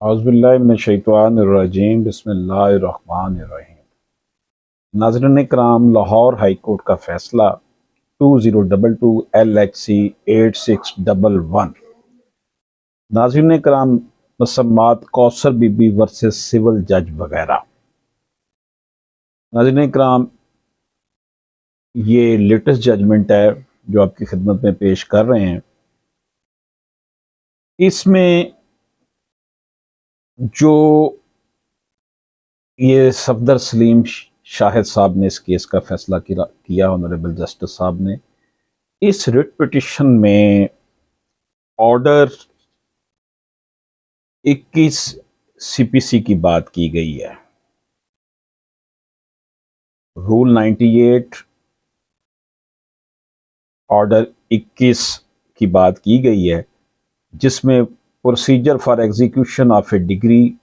औज़ुबिल्लाहिमिनश्शैतानिर्रजीम बिस्मिल्लाहिर्रहमानिर्रहीम। नाज़रीन कराम, लाहौर हाई कोर्ट का फैसला 2022 LHC 8611। नाज़रीन कराम, मसम्मात कौसर बीबी वर्सेस सिविल जज वगैरह। नाज़रीन कराम, ये लेटेस्ट जजमेंट है जो आपकी खिदमत में पेश कर रहे हैं। इसमें जो ये सफदर सलीम शाहिद साहब ने इस केस का फैसला किया ऑनरेबल जस्टिस साहब ने, इस रिट पिटिशन में ऑर्डर 21 सीपीसी की बात की गई है। रूल 98 ऑर्डर 21 की बात की गई है, जिसमें procedure for execution of A degree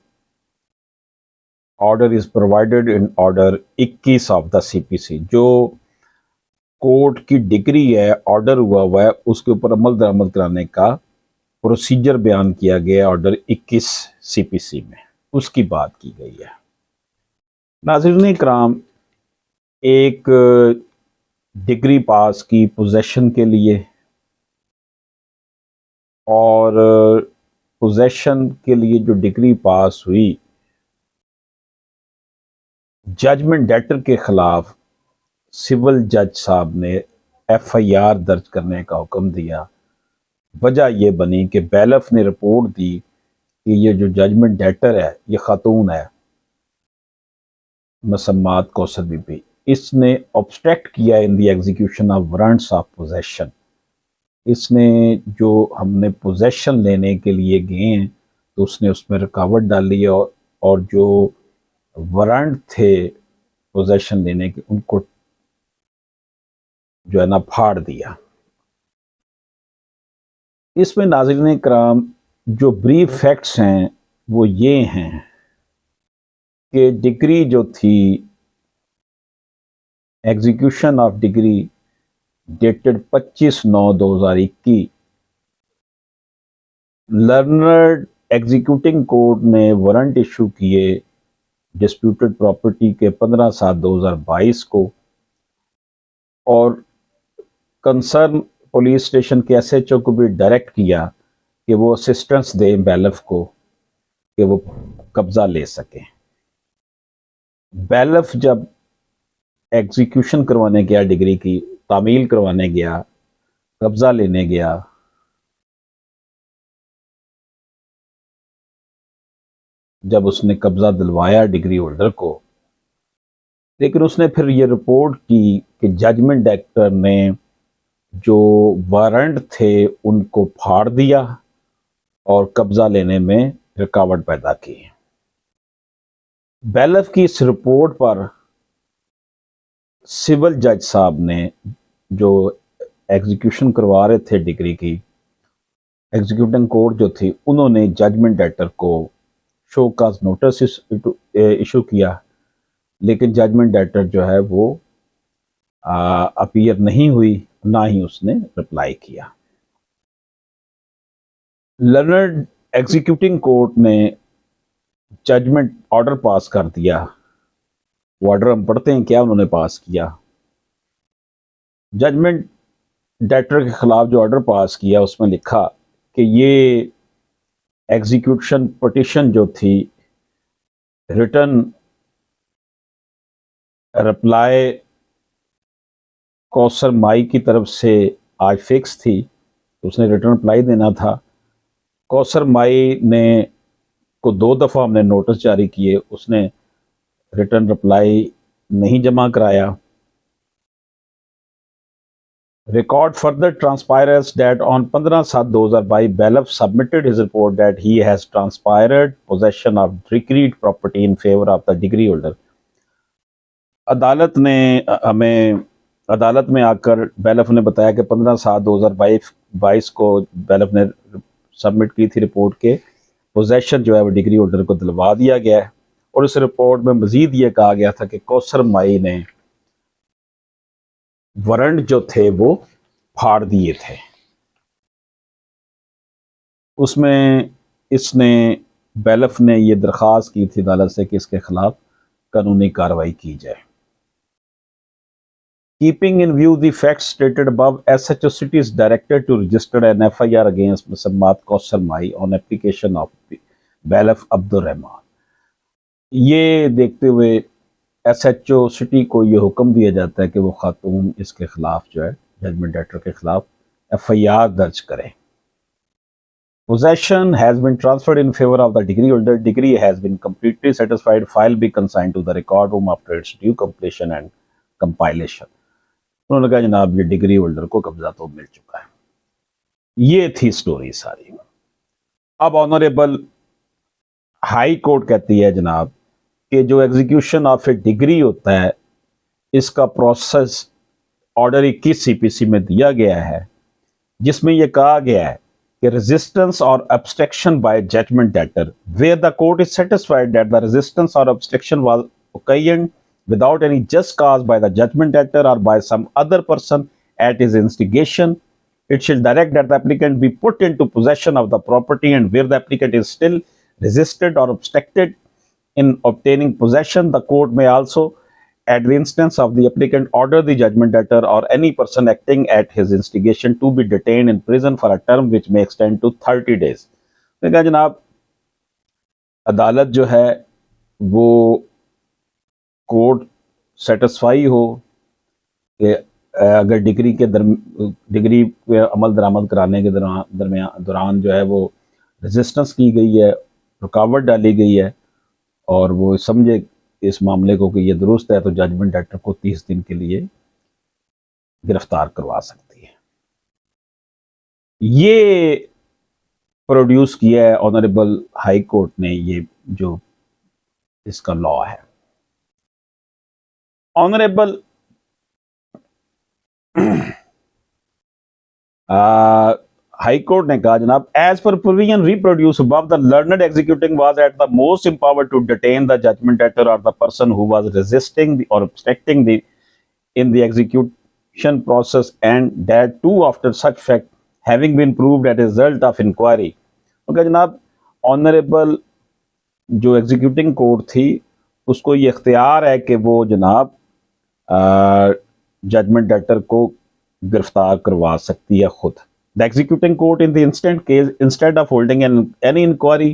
order is provided in order 21 of the CPC. जो कोर्ट की डिग्री है, ऑर्डर हुआ है, उसके ऊपर अमल दरामद कराने का प्रोसीजर बयान किया गया ऑर्डर 21 सीपीसी में, उसकी बात की गई है। नाज़रीन कराम, एक डिग्री पास की पोजेशन के लिए, और पोजेशन के लिए जो डिग्री पास हुई, जजमेंट डेटर के खिलाफ सिविल जज साहब ने एफआईआर दर्ज करने का हुक्म दिया। वजह यह बनी कि बैलफ ने रिपोर्ट दी कि ये जो जजमेंट डेटर है, ये खातून है मसम्मात कौसर बीबी, इसने ऑब्स्ट्रैक्ट किया in the execution of warrants of possession. इसने जो हमने पोजेशन लेने के लिए गए हैं तो उसने उसमें रुकावट डाली, और जो वारंट थे पोजेशन लेने के, उनको जो है ना फाड़ दिया। इसमें नाज़रीन कराम, जो ब्रीफ फैक्ट्स हैं वो ये हैं कि डिग्री जो थी, execution of degree dated 25/9/2021, learner executing court ने वारंट इशू किए डिस्प्यूटेड प्रॉपर्टी के 15/7/2022 को, और कंसर्न पुलिस स्टेशन के एसएचओ को भी डायरेक्ट किया कि वो असिस्टेंस दें बैलफ को कि वो कब्जा ले सकें। बैलफ जब एग्जीक्यूशन करवाने गया, डिग्री की तामील करवाने गया, कब्जा लेने गया, जब उसने कब्जा दिलवाया डिग्री होल्डर को, लेकिन उसने फिर ये रिपोर्ट की कि जजमेंट डायरेक्टर ने जो वारंट थे उनको फाड़ दिया और कब्जा लेने में रुकावट पैदा की। बैलफ की इस रिपोर्ट पर सिविल जज साहब ने, जो एग्जीक्यूशन करवा रहे थे डिग्री की, एग्जीक्यूटिंग कोर्ट जो थी, उन्होंने जजमेंट डायरेक्टर को शो काज नोटिस इशू किया, लेकिन जजमेंट डायरेक्टर जो है वो अपीयर नहीं हुई, ना ही उसने रिप्लाई किया। लर्नर्ड एग्जीक्यूटिंग कोर्ट ने जजमेंट ऑर्डर पास कर दिया। वो ऑर्डर हम पढ़ते हैं क्या उन्होंने पास किया। जजमेंट डायरेक्टर के खिलाफ जो ऑर्डर पास किया, उसमें लिखा कि ये एग्जीक्यूशन पिटीशन जो थी, रिटर्न रिप्लाई कौसर माई की तरफ से आज फिक्स थी, तो उसने रिटर्न रिप्लाई देना था। कौसर माई ने को 2 दफ़ा हमने नोटिस जारी किए, उसने रिटर्न रिप्लाई नहीं जमा कराया। Record further transpires that on 15/7/2022, Belov submitted his report that he has transpired possession of decreed property in favor of the degree holder. अदालत में आकर बेलफ ने बताया कि 15/7/2022 को बेलफ ने सबमिट की थी रिपोर्ट के पोजेशन जो है वो डिग्री होल्डर को दिलवा दिया गया है, और इस रिपोर्ट में मजीद ये कहा गया था कि कौसर माई ने वारंट जो थे वो फाड़ दिए थे। उसमें इसने बैलफ ने ये दरख्वास्त की थी अदालत से कि इसके खिलाफ कानूनी कार्रवाई की जाए। Keeping in view the facts stated above, SHO city is directed to register an FIR against मुसम्मात Kausar Mai on application of बैलफ अब्दुल रहमान। ये देखते हुए एसएचओ सिटी को ये हुक्म दिया जाता है कि वो खातून इसके खिलाफ जो है जजमेंट डेटर के खिलाफ एफआईआर दर्ज करें। Possession has been transferred in favor of the degree holder. Degree has been completely satisfied. File be consigned to the record room after its due completion and compilation. उन्होंने कहा जनाब ये degree holder को कब्जा तो मिल चुका है। ये थी स्टोरी सारी। अब ऑनरेबल हाई कोर्ट कहती है जनाब कि जो एग्जीक्यूशन ऑफ ए डिग्री होता है इसका प्रोसेस ऑर्डर 21 सीपीसी में दिया गया है, जिसमें यह कहा गया है कि resistance or obstruction by judgment debtor where the court is satisfied that the resistance or obstruction was occasioned without any just cause by the judgment debtor or by some other person at his instigation, it shall direct that the applicant be put into possession of the property, and where the applicant is still resisted or obstructed in obtaining possession, the court may also at the instance of the applicant order the judgment debtor or any person acting at his instigation to be detained in prison for a term which may extend to 30 days। मैंने कहा जनाब अदालत जो है वो court satisfy हो कि अगर डिग्री पे अमल दरामद कराने के दौरान जो है वो रेजिस्टेंस की गई है, रुकावट डाली गई है और वो समझे इस मामले को कि ये दुरुस्त है, तो जजमेंट डेटर को 30 दिन के लिए गिरफ्तार करवा सकती है। ये प्रोड्यूस किया है ऑनरेबल हाई कोर्ट ने, ये जो इसका लॉ है। ऑनरेबल हाई कोर्ट ने कहा जनाब as per provision reproduce above the learned executing was at the most empowered to detain the judgment debtor or the person who was resisting or obstructing the in the execution process, and that too after such fact having been proved as a result of inquiry। तो जनाब honourable जो executing court थी उसको ये इख्तियार है कि वो जनाब जजमेंट डेटर को गिरफ्तार करवा सकती है खुद। The executing court in the instant case, instead of holding any inquiry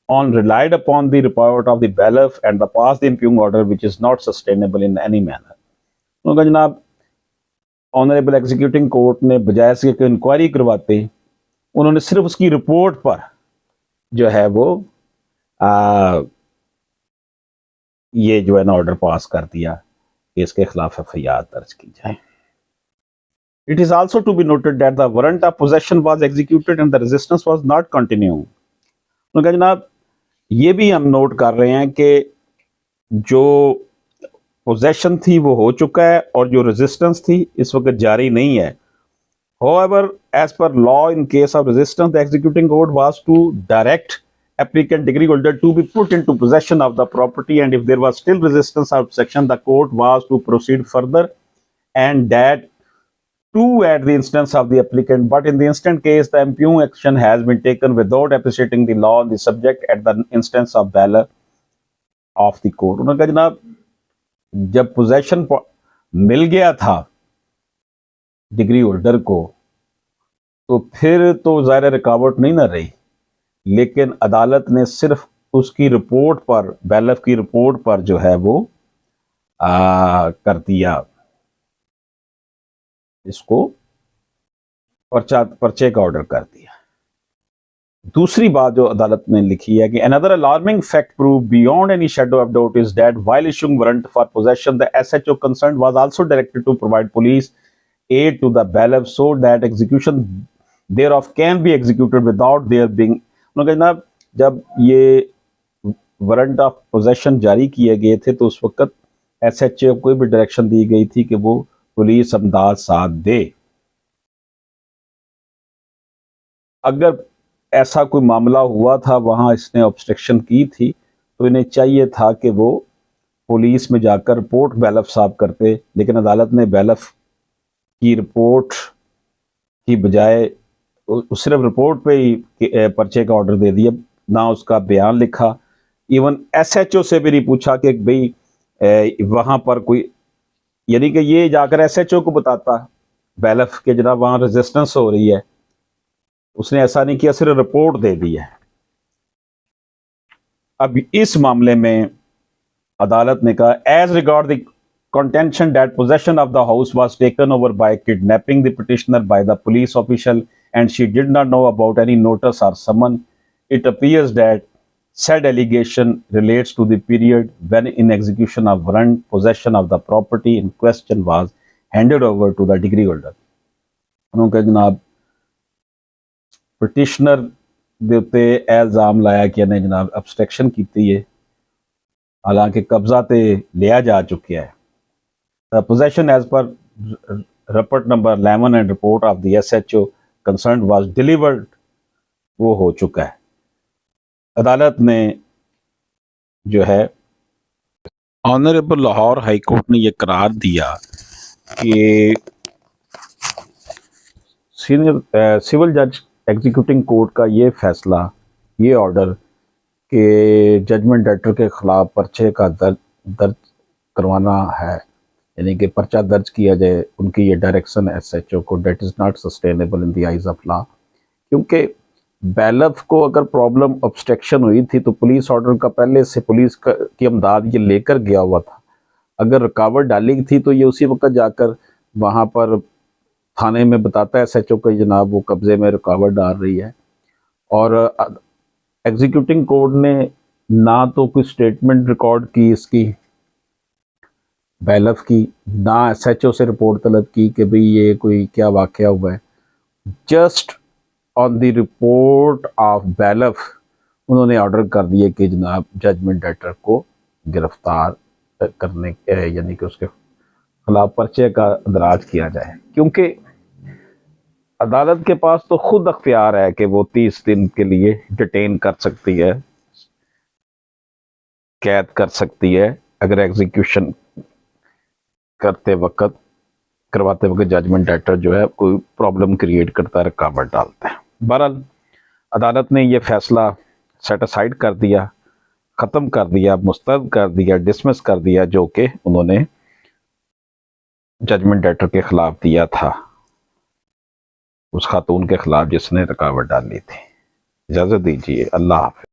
on, relied upon the report of the bailiff and the passed the impugned order which is not sustainable in any manner। उनका जनाब honourable executing court ने बजाय इसके कि inquiry करवाते, उन्होंने सिर्फ उसकी रिपोर्ट पर जो है वो ये जो है ना ऑर्डर पास कर दिया कि इसके खिलाफ एफआईआर दर्ज की जाए। It is also to be noted that the warrant of possession was executed and the resistance was not continuing। उनका जनाब ये भी हम नोट कर रहे हैं कि जो पोजेशन थी वो हो चुका है और जो रेजिस्टेंस थी इस वक्त जारी नहीं है। However, as per law, in case of resistance, the executing court was to direct applicant degree holder to be put into possession of the property, and if there was still resistance or obstruction, the court was to proceed further, and that too at the instance of the applicant. But in the instant case, the impugned action has been taken without appreciating the law on the subject at the instance of valor of the court। उन्होंने कहा जनाब जब possession मिल गया था degree holder को तो फिर तो ज़ाहिर रुकावट नहीं ना रही, लेकिन अदालत ने सिर्फ उसकी रिपोर्ट पर, बैलफ की रिपोर्ट पर जो है वो कर दिया, इसको पर्चे का ऑर्डर कर दिया। दूसरी बात जो अदालत ने लिखी है कि another alarming fact proved beyond any shadow of doubt is that while issuing warrant for possession, the SHO concerned was also directed to provide police aid to the bailiff so that execution thereof can be executed without there being। उन्होंने कहा जनाब जब ये warrant of possession जारी किए गए थे तो उस वक्त SHO को भी डायरेक्शन दी गई थी कि वो पुलिस अमदाद साथ दे। अगर ऐसा कोई मामला हुआ था वहां इसने ऑब्स्ट्रक्शन की थी तो इन्हें चाहिए था कि वो पुलिस में जाकर रिपोर्ट बैलफ साहब करते, लेकिन अदालत ने बैलफ की रिपोर्ट की बजाय सिर्फ रिपोर्ट पे ही पर्चे का ऑर्डर दे दिया, ना उसका बयान लिखा, इवन एसएचओ से भी नहीं पूछा कि भाई वहाँ पर कोई, यानी कि ये जाकर एसएचओ को बताता बैलफ के जनाब वहाँ रेजिस्टेंस हो रही है। उसने ऐसा नहीं किया, सिर्फ रिपोर्ट दे दी है। अब इस मामले में अदालत ने कहा, as regard the contention that possession of the house was taken over by kidnapping the petitioner by the police official and she did not know about any notice or summon, it appears that said allegation relates to the period when in execution of warrant possession of the property in question was handed over to the degree holder। उन्होंने कहा जनाब petitioner ਦੇ ਉੱਤੇ ਇਹ ਇਲਜ਼ਾਮ ਲਾਇਆ ਕਿ ਇਹਨੇ ਜਨਾਬ ਅਬਸਟ੍ਰੈਕਸ਼ਨ ਕੀਤੀ ਹੈ, ਹਾਲਾਂਕਿ ਕਬਜ਼ਾ ਤੇ ਲਿਆ ਜਾ ਚੁੱਕਿਆ ਹੈ। Possession as per report number 11 and report of the SHO concerned was delivered, वो हो चुका है। अदालत ने जो है ऑनरेबल लाहौर हाई कोर्ट ने ये करार दिया कि सीनियर सिविल जज एग्जीक्यूटिंग कोर्ट का ये फैसला, ये ऑर्डर कि जजमेंट डेटर के खिलाफ पर्चे का दर्ज करवाना है, यानी कि पर्चा दर्ज किया जाए, उनकी ये डायरेक्शन एसएचओ को, that is not sustainable in the eyes of law. क्योंकि बैलफ को अगर प्रॉब्लम ऑब्स्ट्रक्शन हुई थी तो पुलिस ऑर्डर का पहले से पुलिस की इमदाद ये लेकर गया हुआ था। अगर रुकावट डाली थी तो ये उसी वक्त जाकर वहाँ पर थाने में बताता है एसएचओ को, जनाब वो कब्जे में रुकावट डाल रही है। और एग्जीक्यूटिंग कोर्ट ने ना तो कोई स्टेटमेंट रिकॉर्ड की इसकी बैलफ की, ना एसएचओ से रिपोर्ट तलब की कि भाई ये कोई क्या वाकया हुआ है। Just on the report of bailiff उन्होंने ऑर्डर कर दिए कि जनाब जजमेंट डेटर को गिरफ्तार करने, यानी कि उसके खिलाफ पर्चे का दराज किया जाए। क्योंकि अदालत के पास तो खुद अख्तियार है कि वो 30 दिन के लिए डिटेन कर सकती है, कैद कर सकती है, अगर एग्जीक्यूशन करते वक्त, करवाते वक्त जजमेंट डेटर जो है कोई प्रॉब्लम क्रिएट करता है, रुकावट डालता है। बहरहाल अदालत ने ये फैसला सेटिसाइड कर दिया, ख़त्म कर दिया, मुस्तरद कर दिया, डिसमिस कर दिया, जो कि उन्होंने जजमेंट डेटर के ख़िलाफ़ दिया था, उस खातून के ख़िलाफ़ जिसने रुकावट डाली थी। इजाज़त दीजिए, अल्लाह हाफ़िज़।